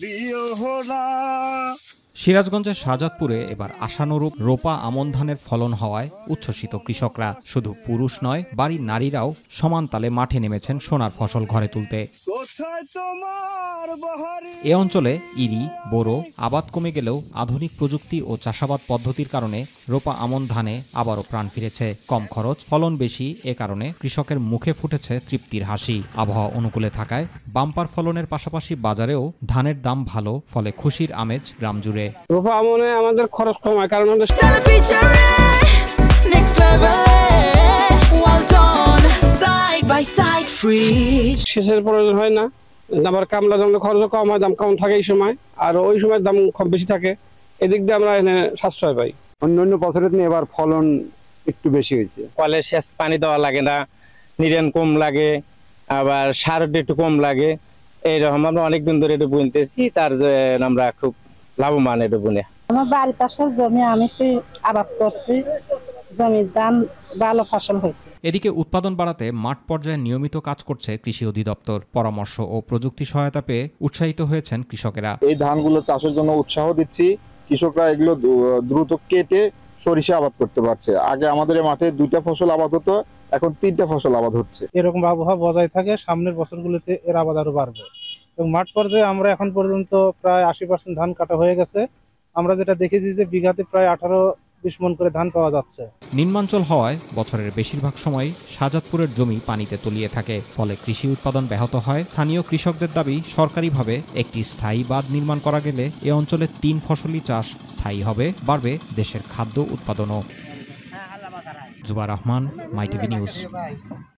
দিও না। সিরাজগঞ্জের শাহজাদপুরে এবার আশানুরূপ রোপা আমন ধানের ফলন হওয়ায় উচ্ছ্বসিত কৃষকরা। শুধু পুরুষ নয়, বাড়ির নারীরাও সমান তালে মাঠে নেমেছেন সোনার ফসল ঘরে তুলতে। এ অঞ্চলে ইরি, বোরো আবাদ কমে গেলেও আধুনিক প্রযুক্তি ও চাষাবাদ পদ্ধতির কারণে রোপা আমন ধানে আবারও প্রাণ ফিরেছে। কম খরচ, ফলন বেশি, এ কারণে কৃষকের মুখে ফুটেছে তৃপ্তির হাসি। আবহাওয়া অনুকূলে থাকায় বাম্পার ফলনের পাশাপাশি বাজারেও ধানের দাম ভালো, ফলে খুশির আমেজ গ্রাম জুড়ে। রোপা আমনে আমাদের খরচ কম হয়, কারণ সেচের প্রয়োজন হয় না, আবার কামলা জমিতে খরচ কম হয়, দাম কম থাকে এই সময়, আর ওই সময় দাম কম বেশি থাকে। এদিক দিয়ে আমরা এখানে সাশ্রয় পাই। অন্যান্য বছরের নিয়ে এবার ফলন একটু বেশি হয়েছে। কলে সেচ পানি দেওয়া লাগে না, নিরেন কম লাগে, আবার সার একটু কম লাগে। এইরকম আমরা অনেকদিন ধরে এটা বুনতেছি, তার আমরা খুব লাভবান এটা বুনে। আমার বাড়ির পাশের জমি আমি আবাদ করছি, জমির দাম ভালো ফসল হয়েছে। এদিকে উৎপাদন বাড়াতে মাঠ পর্যায়ে নিয়মিত কাজ করছে কৃষি অধিদপ্তর। পরামর্শ ও প্রযুক্তি সহায়তা পেয়ে উৎসাহিত হয়েছেন কৃষকেরা। এই ধানগুলো চাষের জন্য উৎসাহ দিচ্ছি। কৃষকরা এগুলো দ্রুত কেটে সরিষা আবাদ করতে পারছে। আগে আমাদের মাঠে 2টা ফসল আবাদ হতো, এখন 3টা ফসল আবাদ হচ্ছে। এরকম আবহাওয়া বজায় থাকে, সামনের বছরগুলোতে এর আবাদ আরো বাড়বে। এবং মাঠ পর্যায়ে আমরা এখন পর্যন্ত প্রায় 80% ধান কাটা হয়ে গেছে। আমরা যেটা দেখেছি যে বিঘাতে প্রায় 18-20 মণ করে ধান পাওয়া যাচ্ছে। নিম্নাঞ্চল হওয়ায় বছরের বেশিরভাগ সময় শাহজাদপুরের জমি পানিতে তলিয়ে থাকে, ফলে কৃষি উৎপাদন ব্যাহত হয়। স্থানীয় কৃষকদের দাবি, সরকারিভাবে একটি স্থায়ী বাঁধ নির্মাণ করা গেলে এ অঞ্চলে 3 ফসলি চাষ স্থায়ী হবে, বাড়বে দেশের খাদ্য উৎপাদনও। জুবার রহমান, মাই টিভি নিউজ।